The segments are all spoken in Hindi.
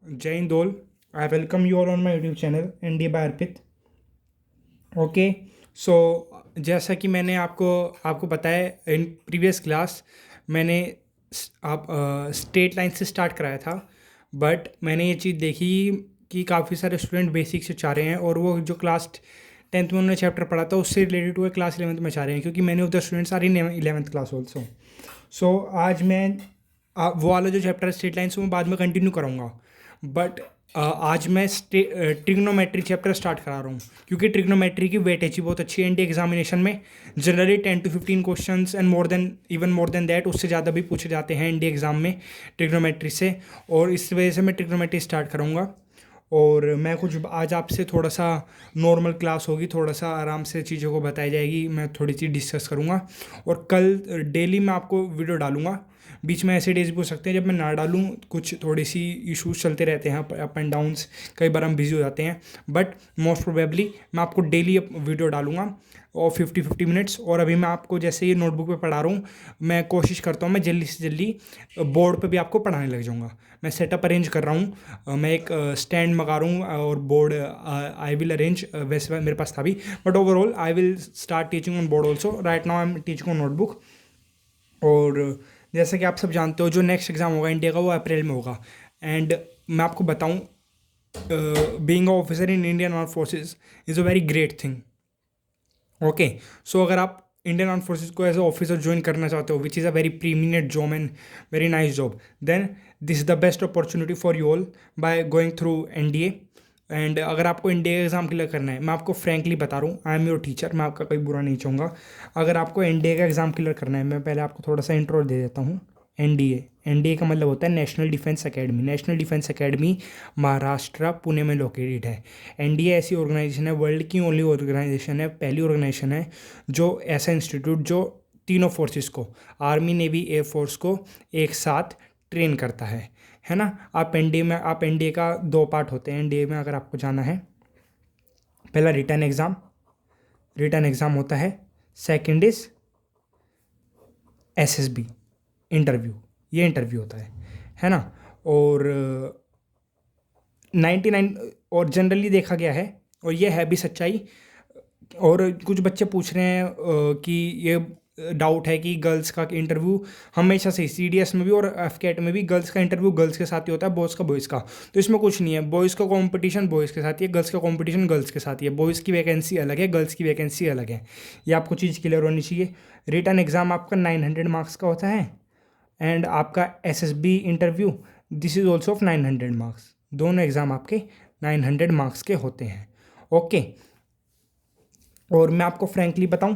Jai Hind all. I welcome you all on my YouTube channel NDA by Arpit. Okay so जैसा कि मैंने आपको आपको बताया इन प्रीवियस क्लास, मैंने आप स्ट्रेट लाइन से स्टार्ट कराया था। बट मैंने ये चीज़ देखी कि काफ़ी सारे स्टूडेंट बेसिक से चाह रहे हैं, और वो जो क्लास 10th में उन्होंने चैप्टर पढ़ा था उससे रिलेटेड हुए क्लास 11th में चाह रहे हैं, क्योंकि many of the students are in 11th class also. So आज मैं वो वाला जो चैप्टर स्ट्रेट लाइन से मैं बाद में कंटिन्यू कराऊंगा। बट आज मैं ट्रिग्नोमेट्री चैप्टर स्टार्ट करा रहा हूँ, क्योंकि ट्रिग्नोमेट्री की वेटेज ही बहुत अच्छी है एनडीए एग्जामिनेशन में। Generally 10 to 15 questions and more than that, उससे ज़्यादा भी पूछे जाते हैं एनडीए एग्जाम में ट्रिग्नोमेट्री से। और इस वजह से मैं ट्रिग्नोमेट्री स्टार्ट करूँगा, और मैं कुछ आज आपसे थोड़ा सा नॉर्मल क्लास होगी, थोड़ा सा आराम से चीज़ों को बताई जाएगी, मैं थोड़ी सी डिस्कस करूँगा। और कल डेली मैं आपको वीडियो डालूँगा। बीच में ऐसे डेज भी हो सकते हैं जब मैं ना डालूँ, कुछ थोड़ी सी इश्यूज चलते रहते हैं, अप एंड डाउन्स, कई बार हम बिजी हो जाते हैं। बट मोस्ट प्रोबेबली मैं आपको डेली वीडियो डालूँगा और 50-50 मिनट्स। और अभी मैं आपको जैसे ये नोटबुक पे पढ़ा रहा हूँ, मैं कोशिश करता हूँ मैं जल्दी से जल्दी बोर्ड पे भी आपको पढ़ाने लग जाऊँगा। मैं सेटअप अरेंज कर रहा हूँ, मैं एक स्टैंड मंगा रहा हूँ और बोर्ड आई विल अरेंज। वैसे मेरे पास था भी, but overall I will start teaching on board also. Right now I am teaching on notebook. और जैसे कि आप सब जानते हो, जो नेक्स्ट एग्ज़ाम होगा इंडिया का वो अप्रैल में होगा। एंड मैं आपको बताऊँ, being a officer in Indian arm forces is a very great thing. Okay, so अगर आप इंडियन आर्म फोर्सेज को एज अ ऑफिसर ज्वाइन करना चाहते हो, which is a very preeminent job and very nice job, then this is the best opportunity for you all by going through NDA. And अगर आपको एनडीए एग्ज़ाम क्लियर करना है, मैं आपको फ्रैंकली बता रहा हूँ, आई एम योर टीचर, मैं आपका कोई बुरा नहीं चाहूँगा। अगर आपको एनडीए का एग्ज़ाम क्लियर करना है, मैं पहले आपको थोड़ा सा इंट्रो दे देता हूँ। एनडीए एनडीए का मतलब होता है national defence academy. National defence academy Maharashtra Pune में लोकेटेड है। एनडीए ऐसी ऑर्गेनाइजेशन है, वर्ल्ड की ओनली ऑर्गेनाइजेशन है, पहली ऑर्गेनाइजेशन है जो ऐसा इंस्टीट्यूट जो तीनों फोर्सेस को, आर्मी नेवी एयर फोर्स को एक साथ ट्रेन करता है ना। आप एनडीए का दो पार्ट होते हैं एनडीए में, अगर आपको जाना है। पहला रिटर्न एग्ज़ाम होता है। सेकंड इज एसएसबी इंटरव्यू, ये इंटरव्यू होता है ना। और 99, और जनरली देखा गया है, और ये है भी सच्चाई। और कुछ बच्चे पूछ रहे हैं कि ये डाउट है कि गर्ल्स का इंटरव्यू हमेशा से सीडीएस में भी और एफकेट में भी गर्ल्स का इंटरव्यू गर्ल्स के साथ ही होता है, बॉयज़ का बॉयज़ का। तो इसमें कुछ नहीं है, बॉयज़ का कंपटीशन बॉयज़ के साथ ही है, गर्ल्स का कंपटीशन गर्ल्स के साथ ही है। बॉयज़ की वैकेंसी अलग है, गर्ल्स की वैकेंसी अलग है, ये आपको चीज़ क्लियर होनी चाहिए। रिटर्न एग्ज़ाम आपका 900 मार्क्स का होता है, एंड आपका SSB interview this is also of 900 marks. दोनों एग्ज़ाम आपके 900 मार्क्स के होते हैं। ओके, और मैं आपको फ्रैंकली बताऊं,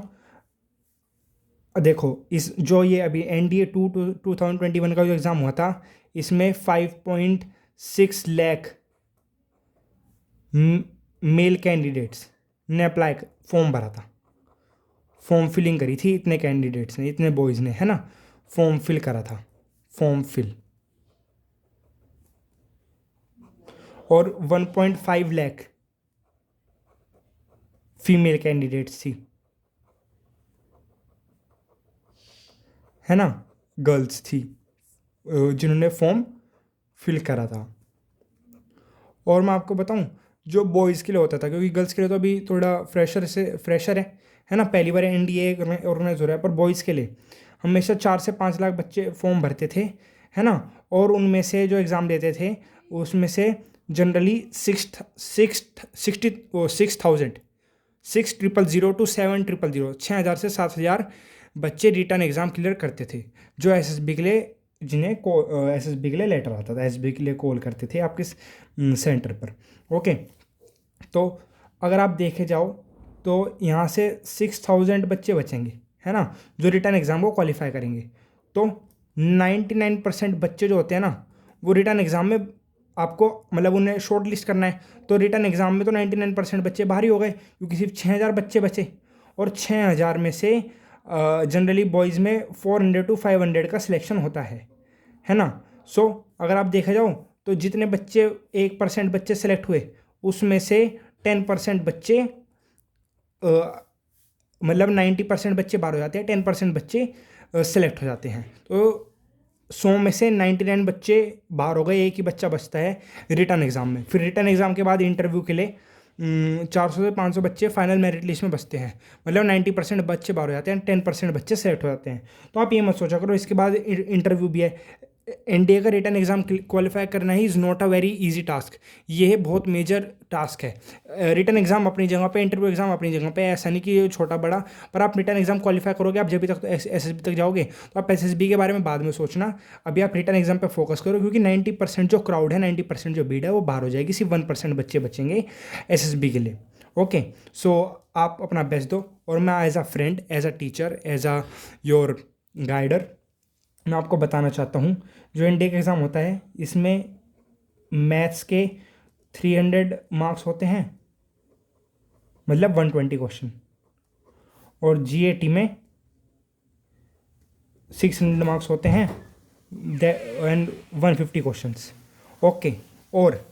देखो इस जो ये अभी एनडीए 2021 का जो एग्ज़ाम हुआ था, इसमें 5.6 लाख मेल कैंडिडेट्स ने अप्लाई फॉर्म भरा था, फॉर्म फिलिंग करी थी इतने कैंडिडेट्स ने, इतने बॉयज़ ने, है ना, फॉर्म फिल करा था, फॉर्म फिल। और 1.5 लाख फीमेल कैंडिडेट्स थी, है ना, गर्ल्स थी, जिन्होंने फॉर्म फिल करा था। और मैं आपको बताऊं, जो बॉयज़ के लिए होता था, क्योंकि गर्ल्स के लिए तो अभी थोड़ा फ्रेशर है ना, पहली बार एनडीए ऑर्गेनाइज हो रहा है, पर बॉयज़ के लिए हमेशा 4 से 5 लाख बच्चे फॉर्म भरते थे, है ना। और उनमें से जो एग्ज़ाम देते थे, उसमें से जनरली 6,000 6,000 से 7,000 बच्चे रिटर्न एग्ज़ाम क्लियर करते थे, जो एसएसबी के लिए, जिन्हें एसएसबी के लिए लेटर आता था, एसएसबी के लिए कॉल करते थे आपके सेंटर पर। ओके, तो अगर आप देखे जाओ तो यहाँ से 6,000 बच्चे बचेंगे, है ना, जो रिटर्न एग्ज़ाम को क्वालिफाई करेंगे। तो 99% बच्चे जो होते हैं ना, वो रिटर्न एग्ज़ाम में आपको, मतलब उन्हें शॉर्ट लिस्ट करना है, तो रिटर्न एग्ज़ाम में तो 99% बच्चे बाहर ही हो गए, क्योंकि सिर्फ 6,000 बच्चे बचे। और 6,000 में से जनरली बॉयज़ में 400 to 500 का सिलेक्शन होता है ना। सो अगर आप देखा जाओ तो जितने बच्चे 1% बच्चे सेलेक्ट हुए, उसमें से 10% बच्चे, मतलब 90% बच्चे बाहर हो जाते हैं, 10% बच्चे सेलेक्ट हो जाते हैं। तो 100 में से 99 बच्चे बाहर हो गए, एक ही बच्चा बचता है रिटर्न एग्ज़ाम में। फिर रिटर्न एग्ज़ाम के बाद इंटरव्यू के लिए 400 से 500 बच्चे फाइनल मेरिट लिस्ट में बचते हैं। मतलब 90% बच्चे बाहर हो जाते हैं, 10% बच्चे सेलेक्ट हो जाते हैं। तो आप ये मत सोचा करो इसके बाद इंटरव्यू भी है। एनडीए का रिटर्न एग्ज़ाम क्वालिफाई करना he is not a very easy task. ये है बहुत मेजर टास्क है। रिटर्न एग्ज़ाम अपनी जगह पे, इंटरव्यू एग्ज़ाम अपनी जगह पे, ऐसा नहीं कि ये छोटा बड़ा, पर आप रिटर्न एग्ज़ाम क्वालिफाई करोगे। आप जब भी तक तो एसएसबी तक जाओगे, तो आप एसएसबी के बारे में बाद में सोचना, अभी आप रिटर्न एग्ज़ाम पे फोकस करो, क्योंकि 90% जो क्राउड है, 90% जो भीड़ है वो बाहर हो जाएगी, सिर्फ 1% बच्चे बचेंगे एसएसबी के लिए। ओके, सो आप अपना बेस्ट दो, और मैं as a friend, as a teacher, as a your guider, मैं आपको बताना चाहता हूँ, जो एनडीए का एग्ज़ाम होता है इसमें मैथ्स के 300 मार्क्स होते हैं, मतलब 120 क्वेश्चन, और जीएटी में 600 मार्क्स होते हैं एंड 150 क्वेश्चंस। ओके, और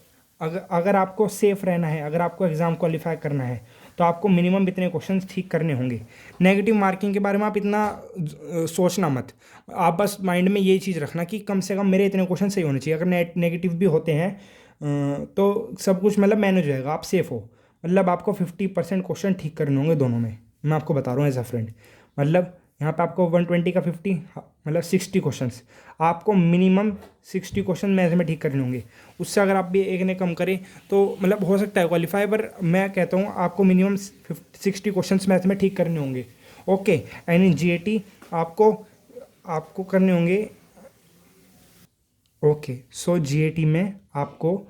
अगर आपको सेफ रहना है, अगर आपको एग्ज़ाम क्वालिफाई करना है, तो आपको मिनिमम इतने क्वेश्चंस ठीक करने होंगे। नेगेटिव मार्किंग के बारे में आप इतना सोचना मत। आप बस माइंड में ये चीज़ रखना कि कम से कम मेरे इतने क्वेश्चन सही होने चाहिए। अगर नेगेटिव भी होते हैं तो सब कुछ मतलब मैनेज हो जाएगा, आप सेफ हो। मतलब आपको 50% क्वेश्चन ठीक करने होंगे दोनों में, मैं आपको बता रहा हूँ एज अ फ्रेंड। मतलब यहाँ पे आपको 120 का 50, मतलब 60 क्वेश्चंस, आपको मिनिमम 60 क्वेश्चन मैथ में ठीक करने होंगे। उससे अगर आप भी एक ने कम करें तो मतलब हो सकता है क्वालिफाई, पर मैं कहता हूँ आपको मिनिमम 60 क्वेश्चंस मैथ में ठीक करने होंगे। ओके, एंड इन जीएटी आपको आपको करने होंगे। ओके, सो जीएटी में आपको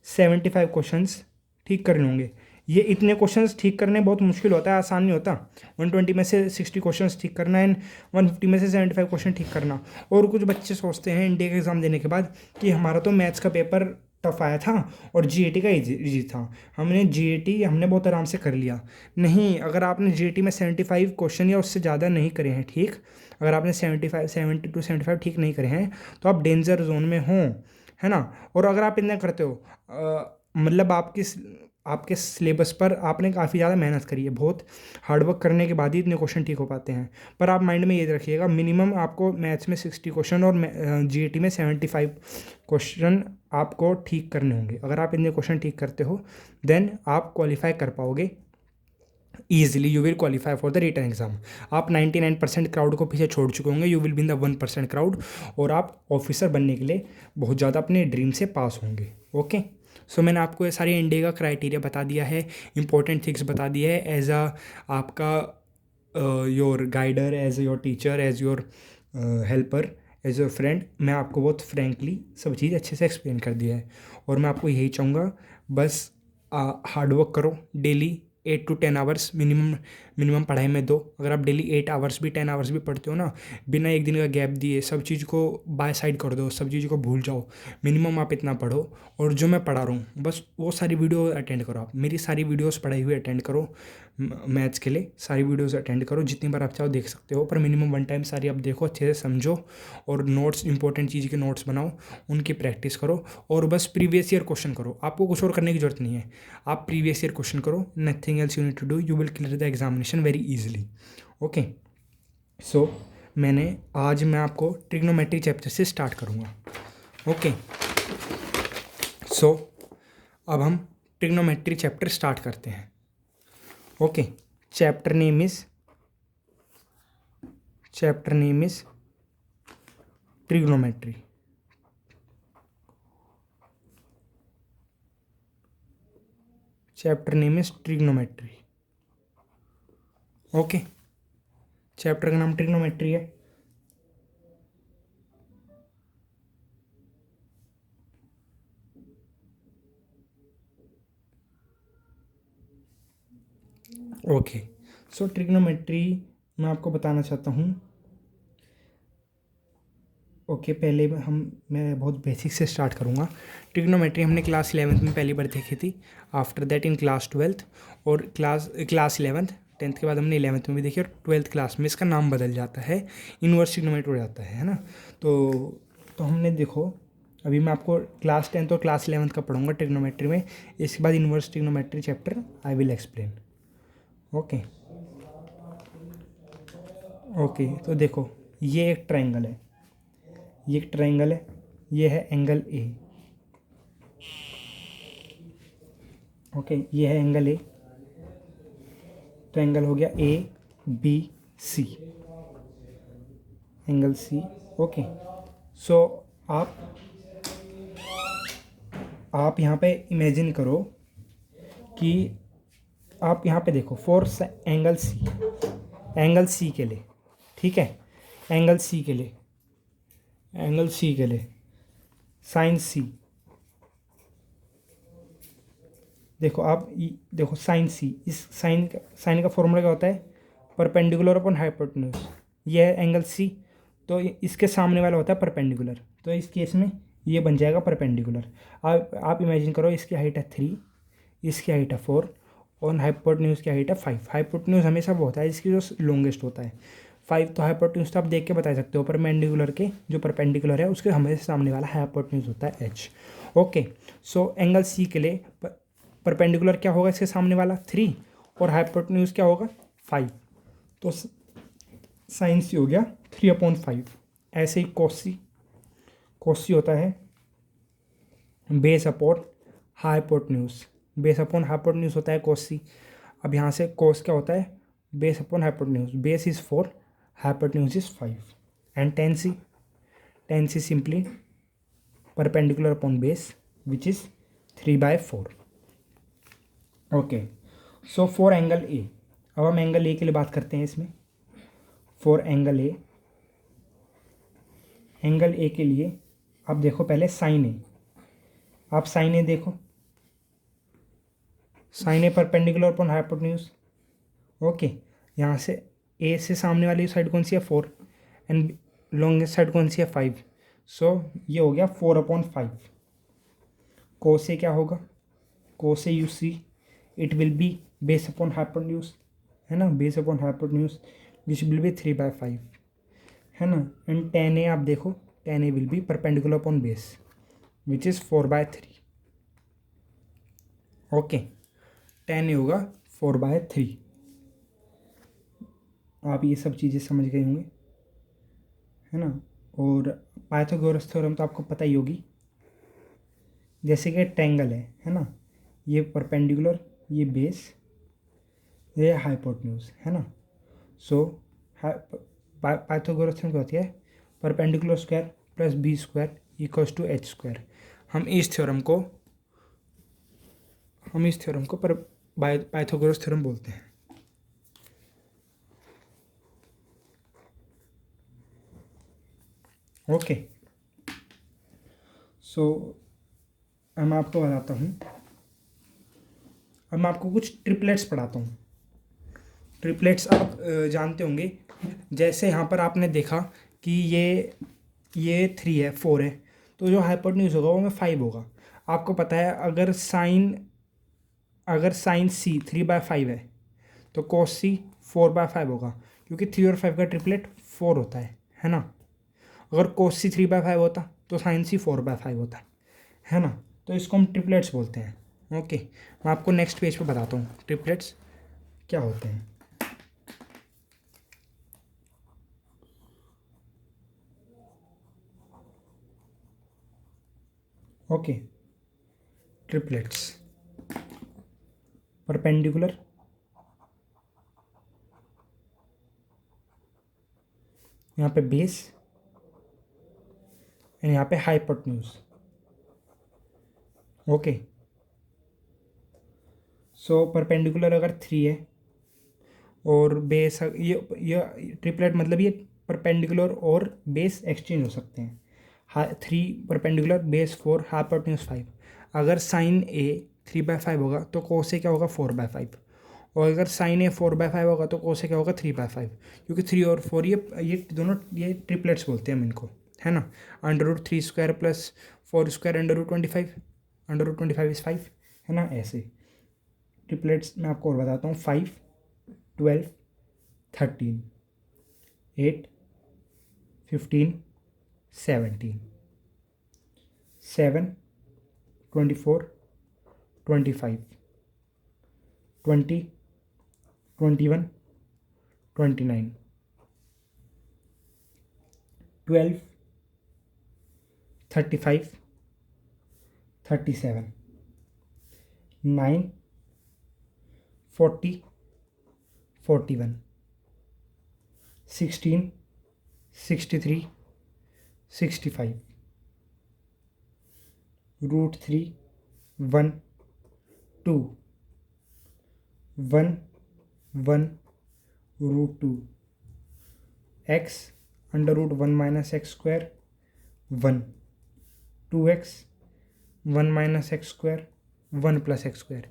75 क्वेश्चंस ठीक करने होंगे। ये इतने क्वेश्चंस ठीक करने बहुत मुश्किल होता है, आसान नहीं होता। 120 में से 60 क्वेश्चंस ठीक करना एंड 150 में से 75 क्वेश्चन ठीक करना। और कुछ बच्चे सोचते हैं इंडिया का एग्ज़ाम देने के बाद कि हमारा तो मैथ्स का पेपर टफ आया था और जीएटी का इजी था, हमने बहुत आराम से कर लिया। नहीं, अगर आपने जीएटी में 75 क्वेश्चन या उससे ज़्यादा नहीं करे हैं ठीक, अगर आपने 70 to 75 ठीक नहीं करे हैं, तो आप डेंजर जोन में हों, है ना। और अगर आप इतना करते हो, मतलब आपके सिलेबस पर आपने काफ़ी ज़्यादा मेहनत करी है, बहुत हार्डवर्क करने के बाद ही इतने क्वेश्चन ठीक हो पाते हैं। पर आप माइंड में ये रखिएगा, मिनिमम आपको मैथ्स में 60 क्वेश्चन और जीएटी में 75 क्वेश्चन आपको ठीक करने होंगे। अगर आप इतने क्वेश्चन ठीक करते हो, देन आप क्वालिफाई कर पाओगे easily. You will qualify for the return exam. आप 99% क्राउड को पीछे छोड़ चुके होंगे, you will be in the 1% crowd, और आप ऑफिसर बनने के लिए बहुत ज़्यादा अपने ड्रीम से पास होंगे। ओके, सो मैंने आपको ये सारी इंडिया का क्राइटेरिया बता दिया है, इंपॉर्टेंट थिंग्स बता दिया है, एज अ आपका your guider, as your teacher, as your helper, as your friend. मैं आपको बहुत फ्रेंकली सब चीज़ अच्छे से एक्सप्लेन कर दिया है, और मैं आपको यही चाहूँगा, बस हार्डवर्क करो डेली, 8 to 10 आवर्स मिनिमम पढ़ाई में दो। अगर आप डेली 8 आवर्स भी 10 आवर्स भी पढ़ते हो ना, बिना एक दिन का गैप दिए, सब चीज़ को बाय साइड कर दो, सब चीज़ को भूल जाओ, मिनिमम आप इतना पढ़ो। और जो मैं पढ़ा रहा हूँ बस वो सारी वीडियो अटेंड करो, आप मेरी सारी वीडियोस पढ़ाई हुई अटेंड करो। मैथ्स के लिए सारी वीडियोस अटेंड करो, जितनी बार आप चाहो देख सकते हो, पर मिनिमम 1 टाइम सारी आप देखो, अच्छे से समझो, और नोट्स, इंपॉर्टेंट चीज़ के नोट्स बनाओ, उनकी प्रैक्टिस करो, और बस प्रीवियस ईयर क्वेश्चन करो। आपको कुछ और करने की जरूरत नहीं है, आप प्रीवियस ईयर क्वेश्चन करो, nothing else you need to do, you will clear the examination very easily. Okay, so आज मैं आपको ट्रिग्नोमेट्री चैप्टर से स्टार्ट करूँगा। ओके, सो अब हम ट्रिग्नोमेट्री चैप्टर स्टार्ट करते हैं। Okay, chapter name is trigonometry. Chapter name is trigonometry. Okay, chapter का नाम ट्रिग्नोमेट्री है। ओके, सो ट्रिग्नोमेट्री मैं आपको बताना चाहता हूँ। ओके, पहले मैं बहुत बेसिक से स्टार्ट करूँगा। ट्रिग्नोमेट्री हमने क्लास 11th में पहली बार देखी थी, after that in class 12th, और क्लास 11th, 10th के बाद हमने 11th में भी देखी, और 12th क्लास में इसका नाम बदल जाता है, इनवर्स ट्रिग्नोमेट्री हो जाता है ना। तो हमने देखो, अभी मैं आपको क्लास 10th और क्लास 11th का पढ़ूंगा ट्रिग्नोमेट्री में, इसके बाद inverse trigonometry chapter I will explain. Okay, तो देखो, ये एक ट्रायंगल है, ये एक ट्रायंगल है, ये है एंगल ए। ओके, ये है एंगल ए, ट्रायंगल हो गया A B C, angle C. Okay, so आप यहाँ पे इमेजिन करो कि आप यहाँ पे देखो फॉर एंगल सी के लिए, ठीक है, एंगल सी के लिए, एंगल सी के लिए साइन सी, देखो आप देखो साइन सी, इस साइन का फॉर्मूला क्या होता है, परपेंडिकुलर अपॉन हाइपोटेन्यूज। ये है एंगल सी, तो इसके सामने वाला होता है परपेंडिकुलर, तो इस केस में ये बन जाएगा परपेंडिकुलर। आप इमेजिन करो, इसकी हाइट है 3, इसकी हाइट है 4 और हाइपोटेन्यूज की हाइट है 5। हाइपोटेन्यूज हमेशा वो होता है इसकी जो लॉन्गेस्ट होता है 5, तो हाइपोटेन्यूज तो आप देख के बता सकते हो, परपेंडिकुलर के जो परपेंडिकुलर है उसके हमेशा सामने वाला हाइपोटेन्यूज होता है H. Okay, so angle C के लिए परपेंडिकुलर क्या होगा, इसके सामने वाला 3 और हाइपोटेन्यूज क्या होगा 5, तो साइन सी हो गया 3/5। ऐसे ही कोसी होता है base upon hypotenuse, base upon hypotenuse होता है कोसी। अब यहाँ से कोस क्या होता है, base upon hypotenuse, base is 4, hypotenuse is 5 and tan C simply perpendicular upon base which is 3/4। Okay, so for angle A, अब हम एंगल ए के लिए बात करते हैं इसमें। फॉर एंगल ए के लिए आप देखो पहले साइन ए, आप साइन ए देखो, साइन ए परपेंडिकुलर अपॉन हाइपोटेन्यूज। ओके, यहाँ से ए से सामने वाली साइड कौन सी है 4 एंड लॉन्गेस्ट साइड कौन सी है 5, सो ये हो गया 4/5। कोस ए क्या होगा, cos A you see it will be base upon hypotenuse, है ना, base upon hypotenuse which will be 3/5, है ना। एंड टेन ए आप देखो, tan A will be perpendicular upon base which is 4/3। Okay, tan A होगा 4/3। आप ये सब चीज़ें समझ गए होंगे, है ना। और पाइथागोरस थ्योरम तो आपको पता ही होगी, जैसे कि ट्रायंगल है ना, ये परपेंडिकुलर, ये बेस, ये हाइपोटेन्यूज, है ना। सो पाइथागोरस थ्योरम क्या होती है, perpendicular square plus B square equals to H square. हम इस थ्योरम को पाइथागोरस थ्योरम बोलते हैं। ओके, सो अब मैं आपको बताता हूँ, अब मैं आपको कुछ ट्रिपलेट्स पढ़ाता हूँ। ट्रिपलेट्स आप जानते होंगे, जैसे यहाँ पर आपने देखा कि ये 3 है 4 है, तो जो हाइपोटेन्यूज होगा वो में 5 होगा। आपको पता है अगर साइन सी 3/5 है तो कोस सी 4/5 होगा, क्योंकि 3 और 5 का ट्रिपलेट 4 होता है ना। अगर कोस सी 3/5 होता तो साइन सी 4/5 होता है ना। तो इसको हम ट्रिपलेट्स बोलते हैं। ओके, मैं आपको नेक्स्ट पेज पे बताता हूँ ट्रिपलेट्स क्या होते हैं। ओके, ट्रिपलेट्स परपेंडिकुलर, यहाँ पे बेस एंड यहाँ पे हाइपोटेन्यूज। ओके, सो परपेंडिकुलर अगर 3 है और बेस, ये ट्रिपलेट मतलब ये परपेंडिकुलर और बेस एक्सचेंज हो सकते हैं। 3 परपेंडिकुलर, बेस 4, हाइपोटेन्यूज 5। अगर साइन ए 3/5 होगा तो कोस ए क्या होगा 4/5, और अगर साइन ए 4/5 होगा तो कोस ए क्या होगा 3/5, क्योंकि 3 और 4 ये दोनों ये ट्रिपलेट्स बोलते हैं हम इनको, है ना। √3² प्लस 4² √25, √25 इज 5, है ना। ऐसे ट्रिपलेट्स मैं आपको और बताता हूँ, 5, 12, 13, 8, 15, 17, 7, 24, 25, 20, 21, 29, 12, 35, 37, 9, 40, 41, 16, 63, 65, root 3, 1, 2, 1, 1, root 2, x under root 1 minus x square 1, 2x 1 minus x square 1 plus x square,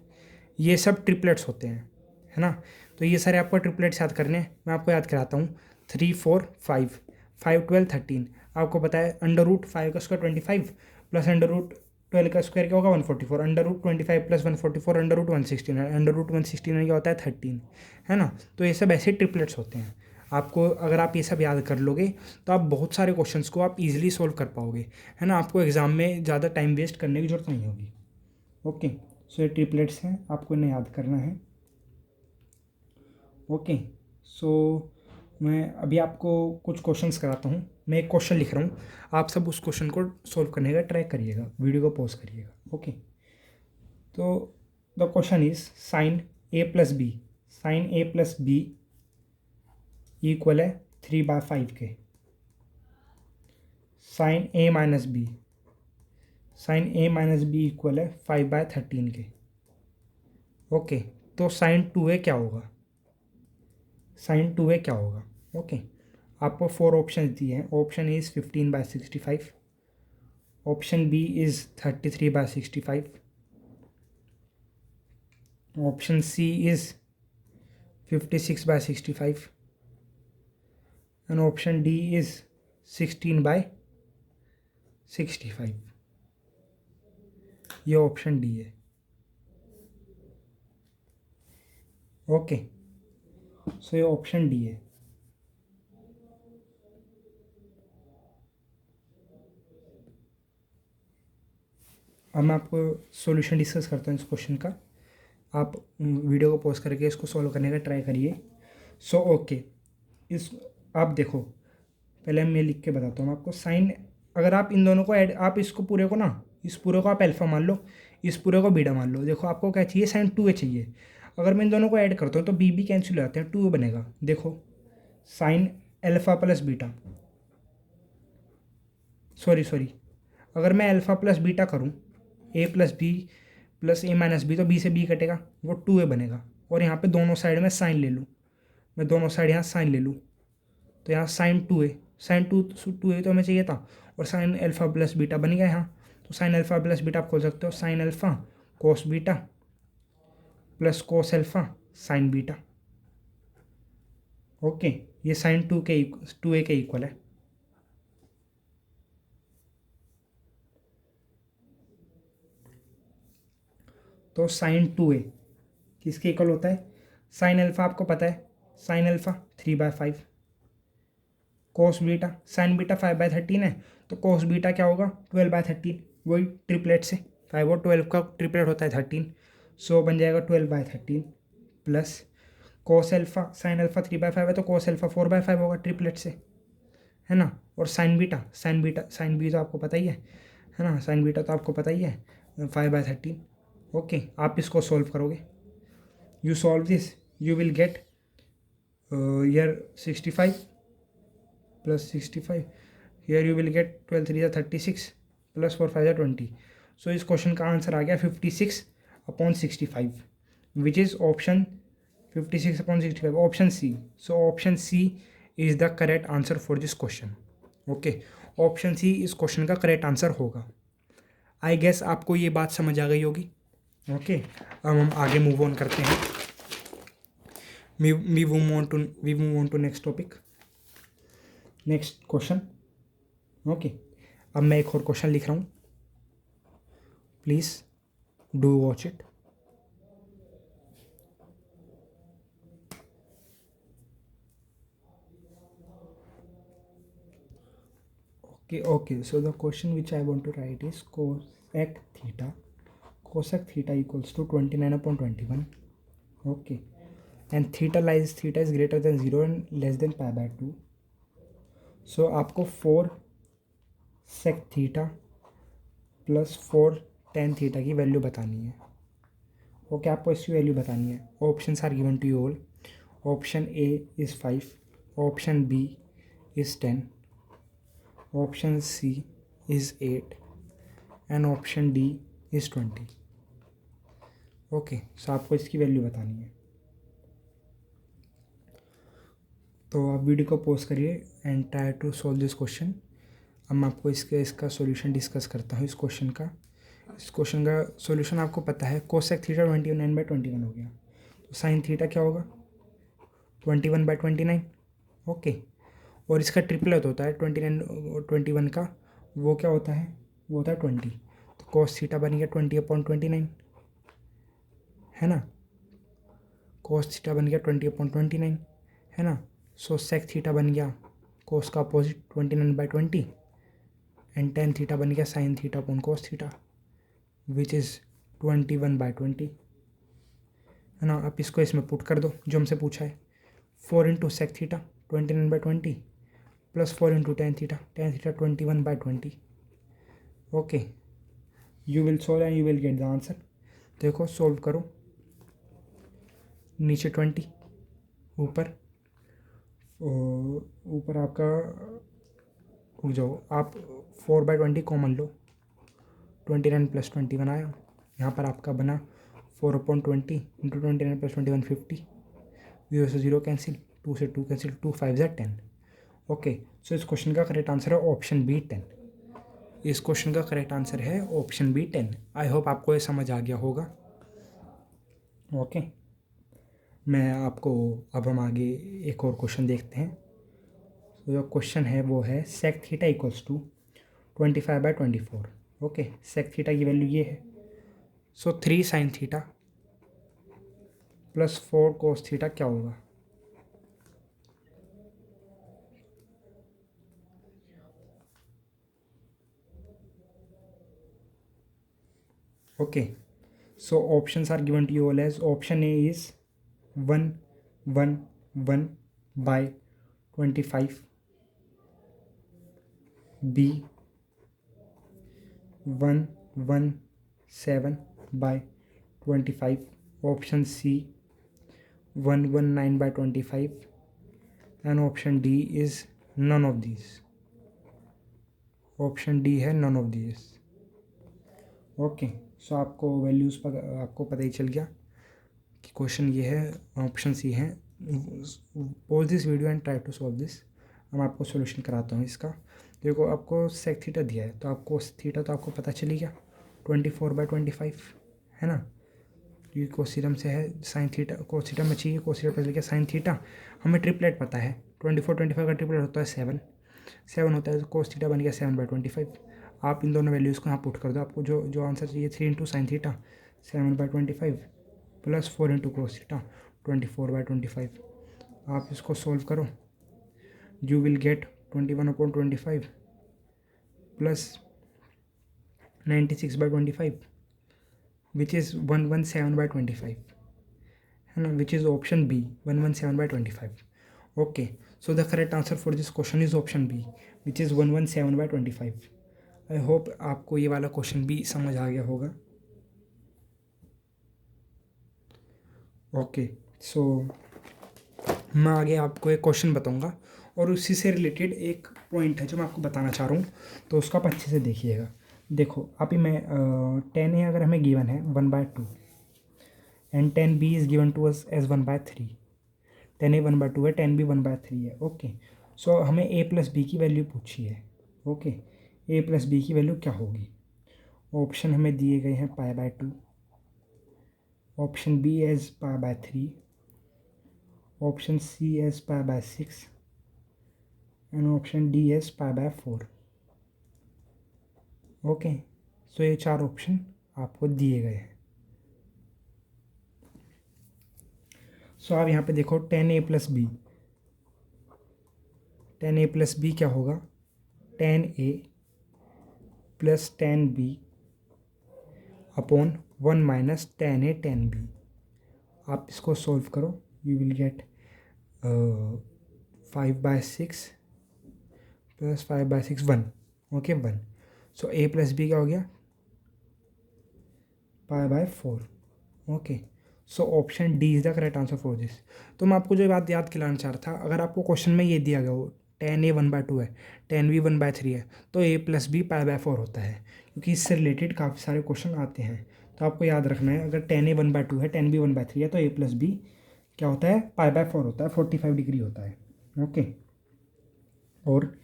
ये सब ट्रिपलेट्स होते हैं, है ना। तो ये सारे आपको ट्रिपलेट्स याद करने हैं, मैं आपको याद कराता हूँ। 3, 4, 5, 5, 12, 13, आपको पता है अंडर रूट 5 का स्क्वायर 25 प्लस अंडर रूट 12 का स्क्वायर क्या होगा 144, under root 25 plus 144 under root 116, under root 116 क्या होता है 13, है ना। तो ये सब ऐसे ट्रिपलेट्स होते हैं। आपको अगर आप ये सब याद कर लोगे तो आप बहुत सारे क्वेश्चंस को आप इजीली सॉल्व कर पाओगे, है ना। आपको एग्ज़ाम में ज़्यादा टाइम वेस्ट करने की ज़रूरत नहीं होगी। ओके, सो ये ट्रिपलेट्स हैं, आपको इन्हें याद करना है। ओके, सो मैं अभी आपको कुछ क्वेश्चंस कराता हूँ। मैं एक क्वेश्चन लिख रहा हूँ, आप सब उस क्वेश्चन को सॉल्व करने का ट्राई करिएगा, वीडियो को पॉज करिएगा। ओके, तो the question is sine A plus B, sine A plus B equal है 3/5 के, sine A minus B, sine A minus B equal है 5/13 के। ओके, तो साइन 2a क्या होगा, साइन 2a क्या होगा। ओके, आपको 4 ऑप्शन दिए हैं। Option A is 15/65, option B is 33/65, option C is 56/65 and option D is 16/65। ये ऑप्शन डी है। ओके, सो ये ऑप्शन डी है। अब मैं आपको सॉल्यूशन डिस्कस करता हूँ इस क्वेश्चन का। आप वीडियो को पॉज करके इसको सॉल्व करने का ट्राई करिए। सो ओके, इस आप देखो, पहले मैं लिख के बताता हूँ आपको। साइन, अगर आप इन दोनों को ऐड, आप इसको पूरे को ना, इस पूरे को आप अल्फा मान लो, इस पूरे को बीटा मान लो। देखो आपको क्या चाहिए, साइन 2a चाहिए। अगर मैं इन दोनों को ऐड करता हूँ तो बी कैंसिल हो जाते हैं, 2a बनेगा। देखो sine alpha plus beta, sorry, अगर मैं अल्फा प्लस बीटा करूँ, ए प्लस बी प्लस ए माइनस बी, तो बी से बी कटेगा, वो 2a बनेगा। और यहाँ पे दोनों साइड में साइन ले लूँ, मैं दोनों साइड यहाँ साइन ले लूँ, तो यहाँ साइन 2a, साइन 2a तो हमें चाहिए था, और साइन अल्फा प्लस बीटा बन गया यहाँ। तो साइन अल्फा प्लस बीटा आप खोल सकते हो, sine alpha cos beta plus cos alpha sign beta. Okay, ये साइन 2a के इक्वल है। तो साइन 2a किसके इक्वल होता है, साइन अल्फा आपको पता है, sine alpha 3/5, cos beta, sign beta 5/13 है, तो कोस बीटा क्या होगा 12/13, वही ट्रिपलेट से 5 और 12 का ट्रिपलेट होता है 13, सो बन जाएगा 12/13 plus cos alpha, sine alpha 3/5 है तो कोस अल्फा 4/5 होगा ट्रिपलेट से, है ना। और साइन बीटा, साइन बी तो आपको पता ही है ना, साइन बीटा तो आपको पता ही है 5/13। ओके, आप इसको सॉल्व करोगे, you solve this, you will gate here 65 plus 65, here you will get 12 3 36 plus 4 5 20। So इस क्वेश्चन का आंसर आ गया 56/65, which is option 56/65, option C. So option C is the correct answer for this question. Okay, option C इस क्वेश्चन का करेक्ट आंसर होगा। आई गेस आपको ये बात समझ आ गई होगी। ओके, अब हम आगे मूव ऑन करते हैं। we move on to next topic, next question. Okay, अब मैं एक और क्वेश्चन लिख रहा हूँ, please do watch it. Okay, so the question which I want to write is cosec theta equals to 29/21। Okay, and theta is greater than 0 and less than pi/2। So आपको 4 sec theta plus 4 tan theta की वैल्यू बतानी है। ओके, आपको इसकी वैल्यू बतानी है। Option are given to you all. Option A is 5, option B is 10, option C is 8 and option D is 20। Okay, so आपको इसकी वैल्यू बतानी है। तो आप वीडियो को पॉज करिए and try to solve this question. अब मैं आपको इसका सॉल्यूशन डिस्कस करता हूँ। इस क्वेश्चन का सॉल्यूशन आपको पता है। कोसेक थीटा 29/21 हो गया, तो साइन थीटा क्या होगा 21/29। ओके, और इसका ट्रिपलेट होता है 29 और 21 का, वो क्या होता है, वो होता है 20। तो कोस थीटा बन गया 20/29, है ना। कोस थीटा बन गया 20/29, है ना। सो सेक थीटा बन गया कोस का अपोजिट 29/20 एंड टेन थीटा बन गया sine theta upon cos theta which is 21/20, है ना। आप इसको इसमें पुट कर दो जो हमसे पूछा है। 4 into sec theta 29/20 plus 4 into tan theta 21/20। Okay, you will solve and you will get the answer. देखो सॉल्व करो। नीचे 20, ऊपर आपका, रुक जाओ, आप 4/20 कॉमन लो, 29 + 21 आया। यहाँ पर आपका बना 4/20 इंटू 29 + 21 50। 0 से 0 कैंसिल, 2 से 2 कैंसिल, 2 5 ज़ा 10। ओके, सो इस क्वेश्चन का करेक्ट आंसर है ऑप्शन बी 10। इस क्वेश्चन का करेक्ट आंसर है ऑप्शन बी 10। आई होप आपको ये समझ आ गया होगा। ओके, मैं आपको, अब हम आगे एक और क्वेश्चन देखते हैं। तो जो क्वेश्चन है वो है sec theta equals to 25/24। Okay, sec theta की वैल्यू ये है। So 3 sine theta plus 4 cos theta क्या होगा। Okay, so options are given to you all as option A is 1/25, B 117/25, option C 119/25 and option D is none of these. Option D है none of these. Okay, so आपको वैल्यूज़ पर आपको पता ही चल गया कि क्वेश्चन ये है, ऑप्शन सी है। Pause this video and try to solve this. मैं आपको सॉल्यूशन कराता हूँ इसका। देखो, आपको सेक थीटा दिया है, तो आपको थीटा तो आपको पता चली गया 24/25, है ना। ये कोस थीटा से है, साइन थीटा कोस थीटा में चाहिए, कोस थीटा पता चल गया साइन थीटा। हमें ट्रिपलेट पता है 24/25 का ट्रिपलेट होता है 7 होता है, तो कोस थीटा बन गया 7/25। आप इन दोनों वैल्यूज़ को यहाँ पुट कर दो, आपको जो आंसर चाहिए 3 into sine theta 7/25 plus 4 into cos theta 24/25। आप इसको सॉल्व करो, you will get 21/25 plus 96/25 which is 117/25, है ना, which is option B 117/25। Okay, so the correct answer for this question is option B which is 117/25। I hope आपको ये वाला क्वेश्चन भी समझ आ गया होगा। ओके, सो मैं आगे आपको एक क्वेश्चन बताऊंगा और उसी से रिलेटेड एक पॉइंट है जो मैं आपको बताना चाह रहा हूँ, तो उसका आप अच्छे से देखिएगा। देखो, अभी मैं 10 ए अगर हमें गिवन है 1/2 and 10b is given to us as 1/3। 10a 1/2 है, 10b 1/3 है। ओके, सो हमें a + b की वैल्यू पूछी है। ओके, a + b की वैल्यू क्या होगी। ऑप्शन हमें दिए गए हैं π/2, option B as π/3, option C as π/6 and option D as π/4। Okay, so ये 4 ऑप्शन आपको दिए गए हैं। सो आप यहाँ पे देखो 10a + b, 10a + b क्या होगा 10a + 10b upon 1 - 10a 10b। आप इसको सॉल्व करो, you will gate 5/6 + 5/6 1। Okay, 1। So a + b क्या हो गया पाई by 4। Okay, so option D is the correct answer for this. तो मैं आपको जो बात याद दिलाना चाह रहा था, अगर आपको क्वेश्चन में ये दिया गया हो tan a 1/2 है, tan b 1/3 है, तो a plus B pi by 4 होता है, क्योंकि इससे रिलेटेड काफ़ी सारे क्वेश्चन आते हैं। तो आपको याद रखना है, अगर tan a 1/2 है, tan b 1/3 है, तो a प्लस बी क्या होता है, पाई बाय 4 होता है, 45 डिग्री होता है। ओके, और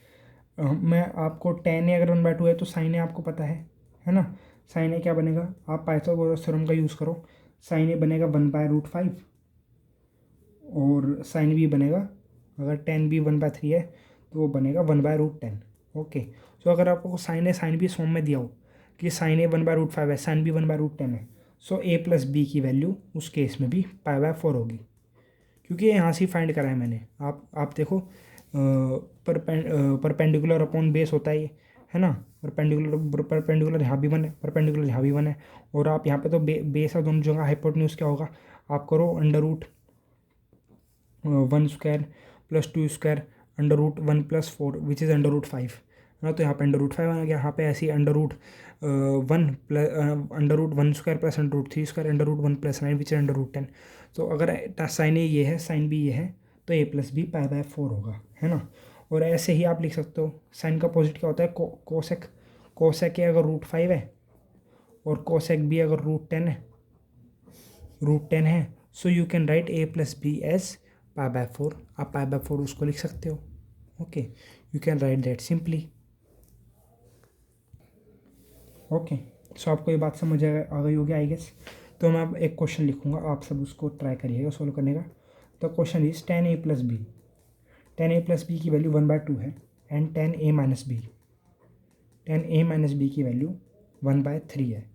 मैं आपको tan a अगर 1/2 है तो sin a आपको पता है ना। sin a क्या बनेगा, आप पाइथागोरस थ्योरम का यूज़ करो, sin a बनेगा 1/√5 और sin b बनेगा, अगर tan b 1/3 है तो वो बनेगा 1/√10। ओके, तो अगर आपको sin a sin b form में दिया हो कि sin a 1/√5 है, sin b 1/√10 है, सो a प्लस बी की वैल्यू उस केस में भी पाई बाय 4 होगी, क्योंकि ये यहाँ से फाइंड करा है मैंने। आप देखो, परपेंडिकुलर अपॉन बेस होता है ये, है ना। परपेंडिकुलर यहाँ भी 1 है, परपेंडिकुलर यहाँ भी 1 है, और आप यहाँ पे तो बेस है दोनों जगह, हाइपोटेन्यूज क्या होगा, आप करो √1² + 2² √1 + 4 विच इज़ √5, है ना। तो यहाँ पे √5 आ गया, यहाँ पे ऐसी √1 प्लस √1² + √3² √1 + 9 विच इज √10। तो अगर साइन ए ये है, साइन बी ये है, तो a plus B pi by 4 होगा, है ना। और ऐसे ही आप लिख सकते हो, साइन का अपोजिट क्या होता है, कोसेक। कोसेक ए अगर √5 है और कोसेक बी अगर √10 है, so you can write a plus B as pi by 4। आप पाई बाय 4 उसको लिख सकते हो। Okay, you can write that simply. Okay, so आपको ये बात समझ आ गई होगी आई गेस। तो मैं अब एक क्वेश्चन लिखूंगा, आप सब उसको ट्राई करिएगा सोल्व करने का। तो question is tan a plus B, tan a plus B की वैल्यू 1/2 है, and tan a minus B, tan a minus B की वैल्यू 1/3 है।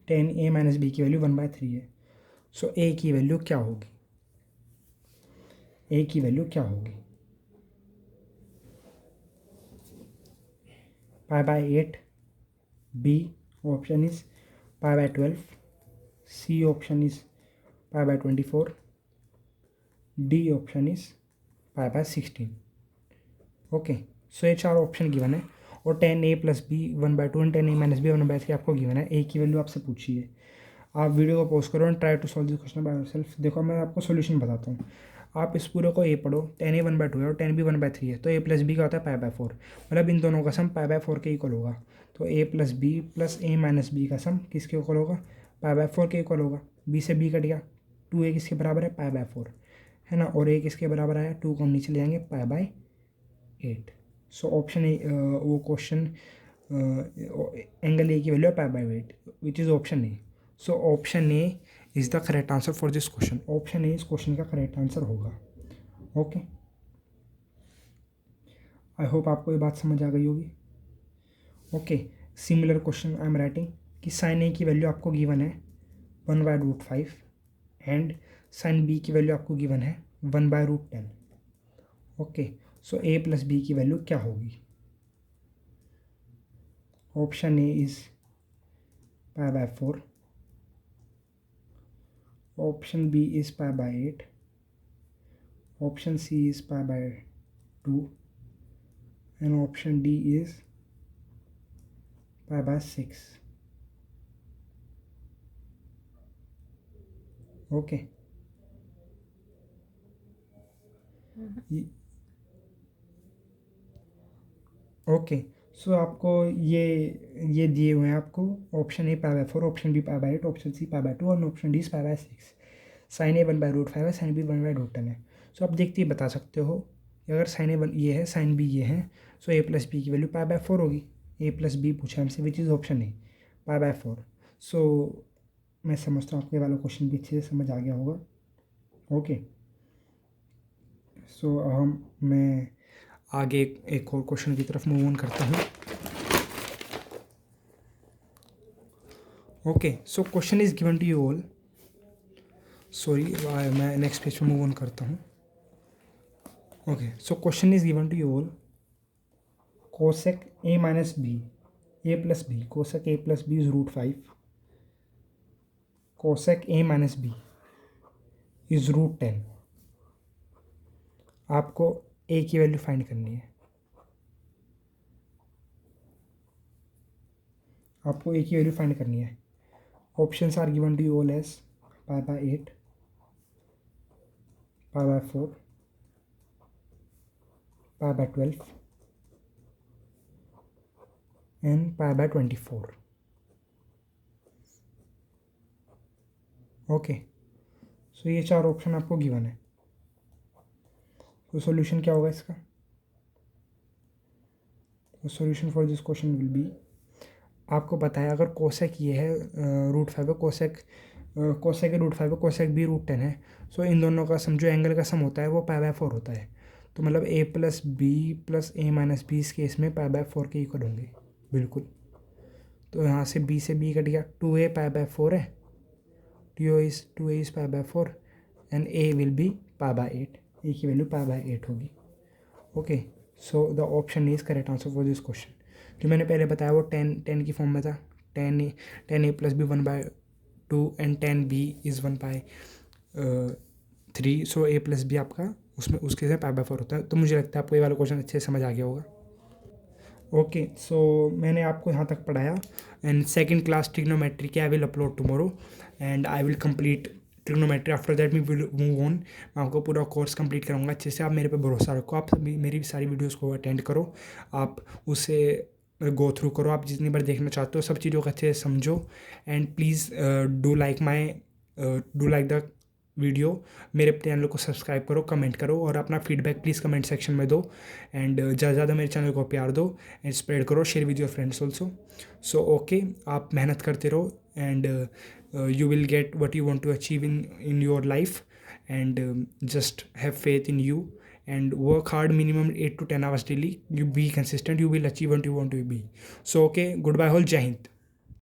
tan a माइनस बी की वैल्यू 1/3 है, सो a की वैल्यू क्या होगी, a की वैल्यू क्या होगी, pi by 8, b option is pi by 12, c option is pi by 24, D option is pi by 16। Okay, so ये 4 ऑप्शन गिवन है, और tan a plus B 1/2 and tan a minus B 1/3 आपको गिवन है। a की वैल्यू आपसे पूछी है। आप वीडियो को पॉज करो and try to solve this question by yourself. देखो, मैं आपको सोल्यूशन बताता हूँ। आप इस पूरे को a पढ़ो, tan a 1/2 है और tan b 1/3 है, तो a प्लस बी का होता है पाई बाय 4, मतलब इन दोनों का सम पाई बाय 4 के इक्वल होगा। तो a plus B plus a minus B का सम किसके इक्वल होगा, पाई बाय 4 के इक्वल होगा। b से b कट गया, 2a किसके बराबर है, पाई बाय 4, है ना। और a किसके बराबर आया, 2 को हम नीचे ले जाएंगे, पाई बाय 8। सो ऑप्शन ए, वो क्वेश्चन एंगल ए की वैल्यू है पाई by 8 which is option A. So option A is the correct answer for this question. Option A इस क्वेश्चन का करेक्ट आंसर होगा। ओके, आई होप आपको ये बात समझ आ गई होगी। Okay, similar question I am writing कि साइन ए की वैल्यू आपको गिवन है 1/√5 एंड साइन बी की वैल्यू आपको गिवन है 1/√10। ओके, सो ए प्लस बी की वैल्यू क्या होगी। Option A is pi by 4, option B is pi by 8, option C is pi by 2, and option D is pi by 6. Okay, okay, so आपको ये दिए हुए हैं आपको, option A pi by 4, option B pi by 8, option C pi by 2 और option D pi by 6। Sine A 1/√5 है, साइन बी 1/√10 है। सो आप देखते ही बता सकते हो कि अगर साइन ए 1 ये है, साइन बी ये है, सो ए प्लस बी की वैल्यू पाई बाय 4 होगी। ए प्लस बी पूछा हमसे विच is option A, pi by 4। सो मैं समझता हूँ आपके वाला क्वेश्चन भी अच्छे से समझ आ गया होगा। ओके, सो मैं आगे एक और क्वेश्चन की तरफ मूव ऑन करता हूँ। Okay, so question is given to you all, sorry मैं नेक्स्ट पेज पे मूव ऑन करता हूँ। Okay, so question is given to you all, cosec A minus B A plus B, cosec A plus B is √5, cosec A minus B is √10। आपको ए की वैल्यू फाइंड करनी है। आपको एक ही वैल्यू फाइंड करनी है। Options are given to you all as π/8, π/4, π/12 and π/24। Okay, so ये 4 ऑप्शन आपको गिवन है। तो सॉल्यूशन क्या होगा इसका? तो solution for this question will be, आपको पता है अगर कोसेक ये है √5 है, कोसेक √5 है, कोसेक भी √10 है। सो इन दोनों का सम, जो एंगल का सम होता है वो π/4 होता है। तो मतलब a + b + a - b इस केस में π/4 के इक्वल होंगे बिल्कुल। तो यहाँ से b से b कट गया, 2a π/4 है, 2a is π/4 and a will be π/8, a की वैल्यू π/8 होगी। Okay, so the option is correct answer for this question. जो मैंने पहले बताया वो 10 की फॉर्म में था, 10a + b 1/2 and 10b is 1/3। So a + b आपका उसमें उसके से π/4 होता है। तो मुझे लगता है आपको ये वाला क्वेश्चन अच्छे से समझ आ गया होगा। ओके, सो मैंने आपको यहाँ तक पढ़ाया and second class trigonometry I will upload tomorrow and I will complete trigonometry. After that me will move on. मैं आपको पूरा कोर्स कंप्लीट कराऊंगा अच्छे से। आप मेरे पे भरोसा रखो, आप मेरी सारी वीडियोस को अटेंड करो, आप उससे गो थ्रू करो, आप जितनी बार देखना चाहते हो सब चीज़ों को अच्छे से समझो and please do like the video. मेरे चैनल को सब्सक्राइब करो, कमेंट करो और अपना फीडबैक प्लीज़ कमेंट सेक्शन में दो एंड ज़्यादा से ज़्यादा मेरे चैनल को प्यार दो एंड स्प्रेड करो, share with your friends also. So okay, आप मेहनत करते रहो and you will get what you want to achieve in your life and just have faith in you and work hard, minimum 8 to 10 hours daily. You be consistent, you will achieve what you want to be. So okay, goodbye all, Jai Hind.